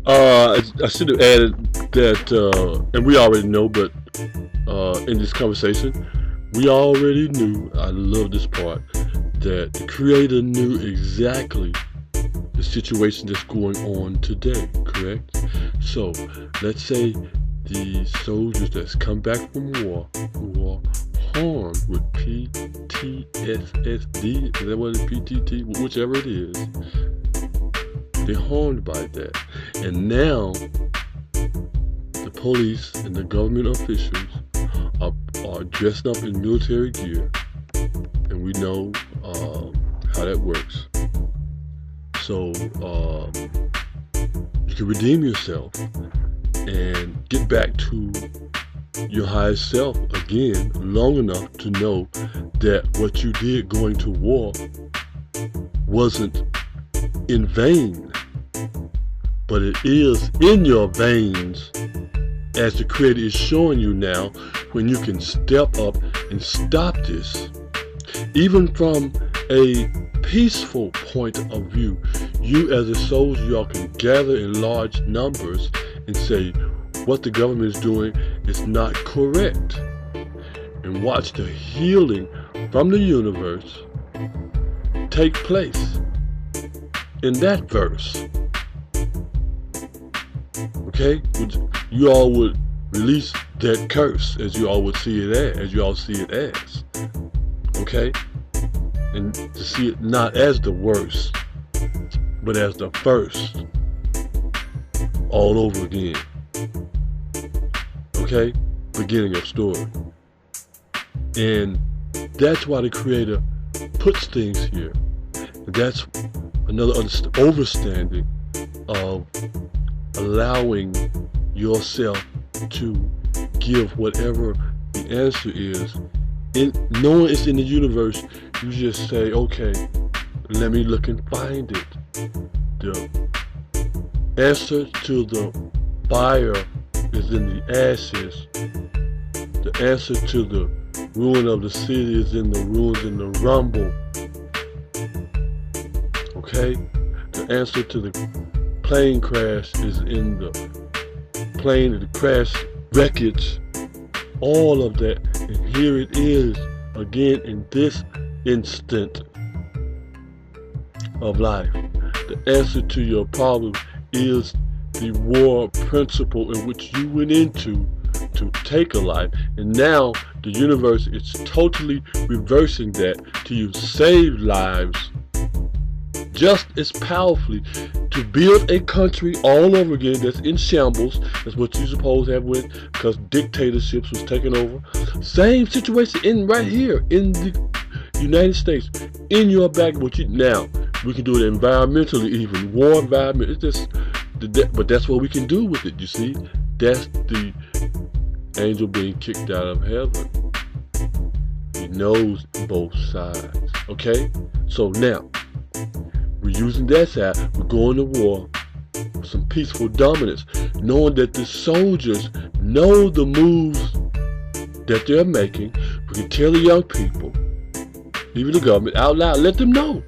I should have added that, and we already know, but in this conversation, we already knew. I love this part that the creator knew exactly the situation that's going on today. Correct. So let's say the soldiers that's come back from war who are harmed with PTSD. Is that what it is? PTT, whichever it is. They're harmed by that, and now the police and the government officials are dressed up in military gear, and we know how that works. So you can redeem yourself and get back to your highest self again long enough to know that what you did going to war wasn't in vain, but it is in your veins, as the creator is showing you now, when you can step up and stop this. Even from a peaceful point of view, you as a soldier, y'all can gather in large numbers and say what the government is doing is not correct, and watch the healing from the universe take place in that verse. Okay? You all would release that curse as you all would see it as, Okay? And to see it not as the worst, but as the first, all over again. Okay? Beginning of story. And that's why the creator puts things here. That's another overstanding of allowing yourself to give whatever the answer is. In knowing it's in the universe, you just say, okay, let me look and find it. The answer to the fire is in the ashes. The answer to the ruin of the city is in the ruins and the rumble. Okay? The answer to the plane crash is in the plane, the crash wreckage, all of that. And here it is again in this instant of life. The answer to your problem is the war principle in which you went into to take a life, and now the universe is totally reversing that to you save lives just as powerfully, to build a country all over again that's in shambles. That's what you supposed to have went, because dictatorships was taking over. Same situation in right here in the United States, in your back. Now we can do it environmentally, even war environment. It's just, but that's what we can do with it. You see, that's the angel being kicked out of heaven. He knows both sides. Okay, so now we're using that side. We're going to war for some peaceful dominance, knowing that the soldiers know the moves that they're making. We can tell the young people, even the government, out loud, let them know.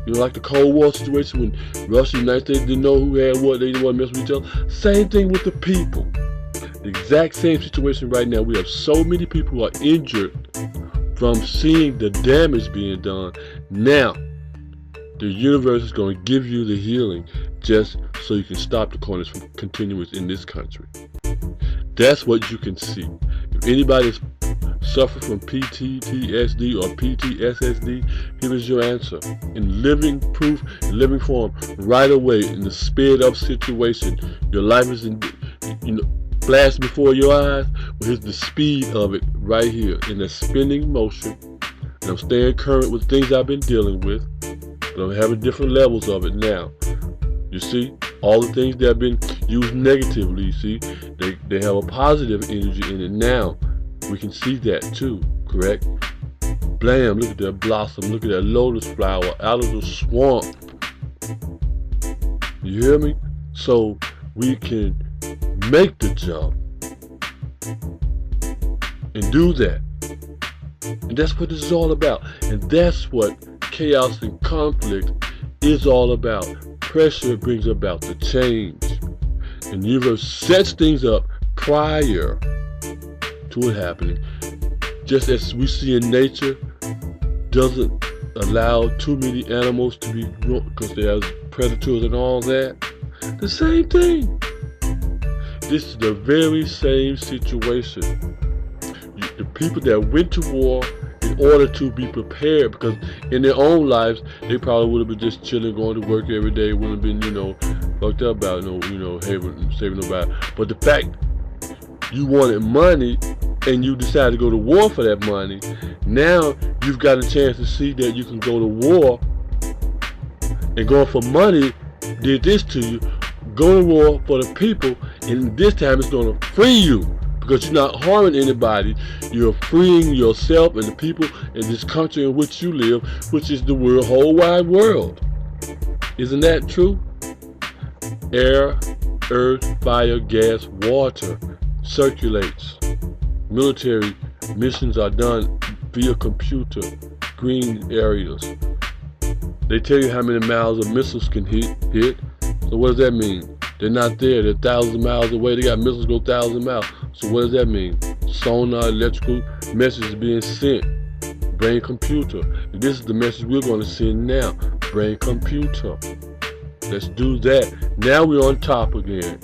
You know, like the Cold War situation when Russia and the United States didn't know who had what, they didn't want to mess with each other. Same thing with the people. The exact same situation right now. We have so many people who are injured from seeing the damage being done. Now, the universe is going to give you the healing just so you can stop the carnage from continuing in this country. That's what you can see. If anybody's suffering from PTSD or PTSD, here is your answer in living proof, in living form, right away, in the sped up situation. Your life is in, flash before your eyes. Well, here's the speed of it right here in a spinning motion. And I'm staying current with things I've been dealing with, but I'm having different levels of it now. You see, all the things that have been used negatively, you see, they have a positive energy in it now. We can see that too, correct? Blam, look at that blossom, look at that lotus flower out of the swamp. You hear me? So we can make the jump and do that. And that's what this is all about. And that's what chaos and conflict is all about. Pressure brings about the change. And the universe sets things up prior to it happening. Just as we see in nature, doesn't allow too many animals to be grown because they have predators and all that. The same thing. This is the very same situation. The people that went to war in order to be prepared, because in their own lives they probably would have been just chilling, going to work every day, wouldn't have been, fucked up about saving nobody. But the fact you wanted money and you decided to go to war for that money, now you've got a chance to see that you can go to war, and going for money did this to you. Go to war for the people, and this time it's going to free you because you're not harming anybody. You're freeing yourself and the people in this country in which you live, which is the whole wide world. Isn't that true? Air, earth, fire, gas, water circulates. Military missions are done via computer, green areas. They tell you how many miles of missiles can hit. So what does that mean? They're not there. They're thousands of miles away. They got missiles go 1,000 miles. So what does that mean? Sonar, electrical messages being sent. Brain computer. And this is the message we're going to send now. Brain computer. Let's do that. Now we're on top again.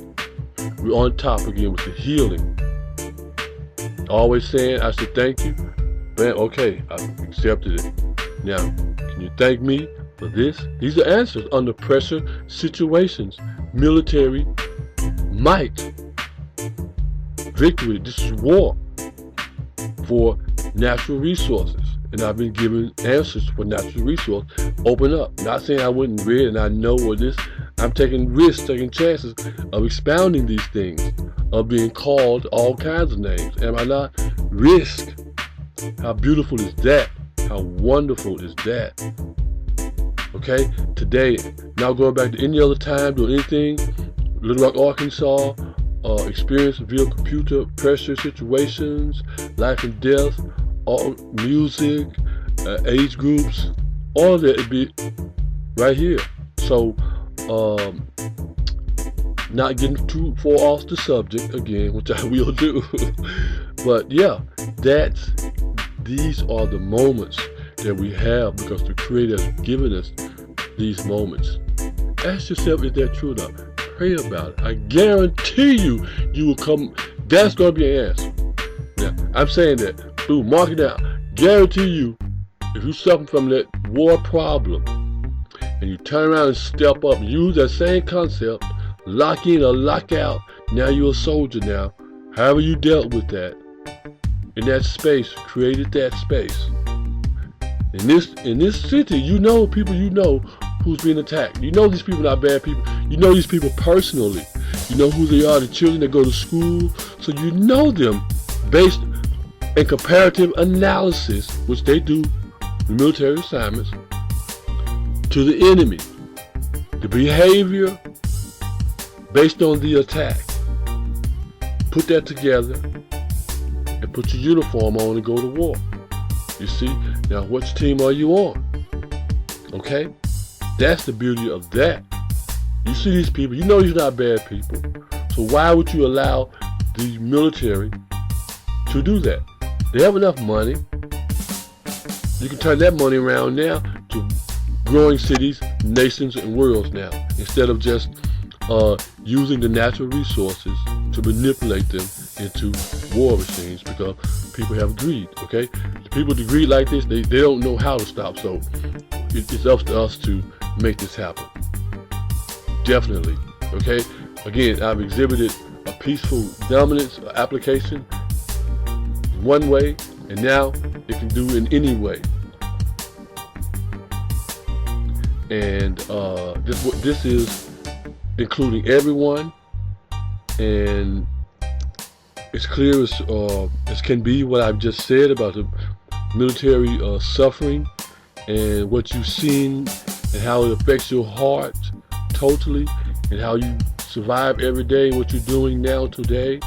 We're on top again with the healing. Always saying I should thank you. Bam, okay, I accepted it. Now, can you thank me for this? These are answers under pressure situations. Military might. Victory. This is war for natural resources. And I've been given answers for natural resources. Open up. Not saying I wouldn't read and I know what this. I'm taking risks, taking chances of expounding these things, of being called all kinds of names. Am I not? Risk. How beautiful is that? How wonderful is that? Okay? Today, now going back to any other time, doing anything, Little Rock, Arkansas, experience via computer, pressure situations, life and death, all music, age groups, all of that would be right here. So, not getting too far off the subject again, which I will do. But yeah, these are the moments that we have because the Creator has given us these moments. Ask yourself, is that true or not? Pray about it. I guarantee you will come. That's going to be an answer. Now, I'm saying that. Ooh, mark it down. Guarantee you, if you suffer from that war problem, and you turn around and step up, use that same concept, lock in or lock out, now you're a soldier now. However you dealt with that, in that space, created that space. In this city, you know people you know who's being attacked. You know these people are not bad people. You know these people personally. You know who they are, the children that go to school. So you know them based in comparative analysis, which they do in military assignments, to the enemy. The behavior based on the attack. Put that together and put your uniform on and go to war. You see? Now, which team are you on? Okay? That's the beauty of that. You see these people, you know these are not bad people. So why would you allow the military to do that? They have enough money. You can turn that money around now to growing cities, nations, and worlds now, instead of just using the natural resources to manipulate them into war machines, because people have greed, okay? The people with greed like this, they don't know how to stop, so it's up to us to make this happen. Definitely, okay? Again, I've exhibited a peaceful dominance application one way, and now it can do in any way. And this is including everyone, and it's clear as can be what I've just said about the military suffering and what you've seen and how it affects your heart totally, and how you survive every day, what you're doing now today,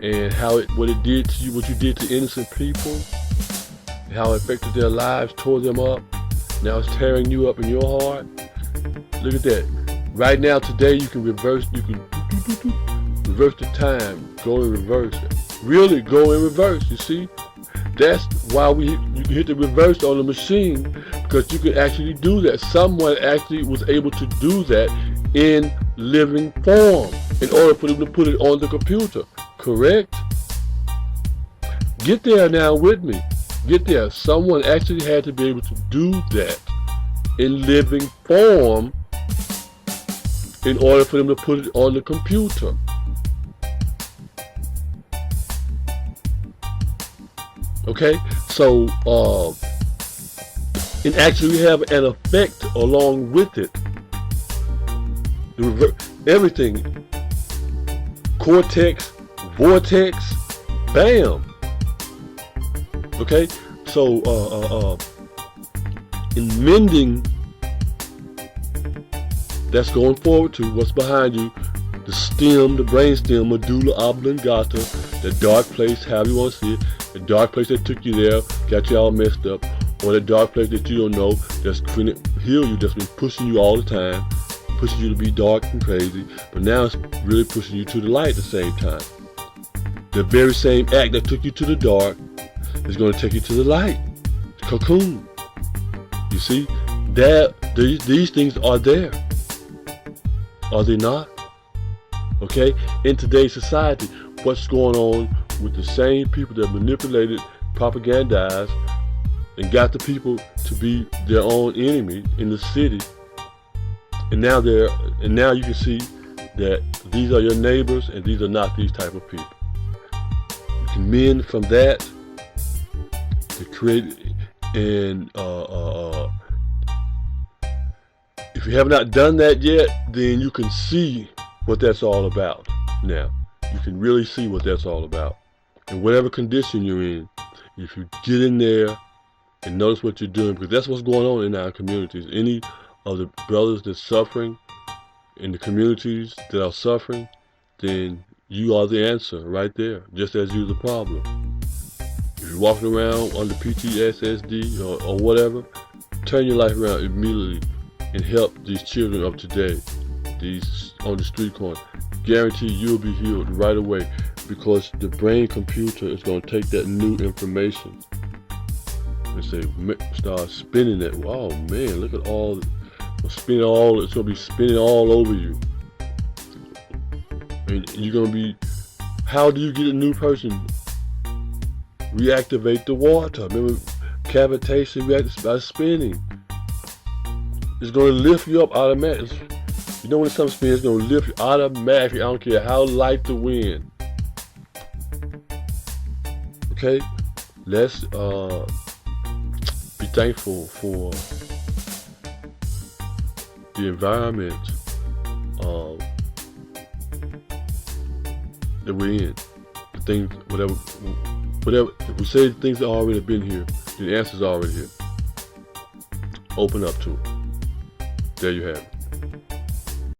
and what it did to you, what you did to innocent people, and how it affected their lives, tore them up. Now it's tearing you up in your heart. Look at that. Right now, today, you can reverse, you can Reverse the time. Go in reverse. Really go in reverse, you see? That's why you can hit the reverse on the machine, because you can actually do that. Someone actually was able to do that in living form in order for them to put it on the computer. Correct? Get there now with me. Get there. Someone actually had to be able to do that in living form in order for them to put it on the computer. Okay, so and actually have an effect along with it. Everything, cortex, vortex, bam. Okay, so in mending, that's going forward to what's behind you. The stem, the brain stem, medulla oblongata, the dark place, however you want to see it, the dark place that took you there, got you all messed up, or the dark place that you don't know, that's trying to heal you, that's been pushing you all the time, pushing you to be dark and crazy, but now it's really pushing you to the light at the same time. The very same act that took you to the dark is going to take you to the light, cocoon. You see, these things are there. Are they not? Okay, in today's society, what's going on with the same people that manipulated, propagandized, and got the people to be their own enemy in the city, and now you can see that these are your neighbors and these are not these type of people. You can mend from that to create, and if you have not done that yet, then you can see what that's all about. Now, you can really see what that's all about. And whatever condition you're in, if you get in there and notice what you're doing, because that's what's going on in our communities. Any of the brothers that's suffering in the communities that are suffering, then you are the answer right there, just as you're the problem. If you're walking around under PTSD or whatever, turn your life around immediately and help these children of today, these on the street corner. Guarantee you'll be healed right away, because the brain computer is going to take that new information and say, start spinning it. Wow, man, look at all, it's going to be spinning all over you. And you're going to be, how do you get a new person? Reactivate the water. Remember, cavitation reacts by spinning. It's going to lift you up automatically. You know when something spins, it's going to lift you automatically. I don't care how light the wind. Okay? Let's be thankful for the environment that we're in. The things, whatever. If we say the things that already been here, the answer's already here. Open up to it. There you have it.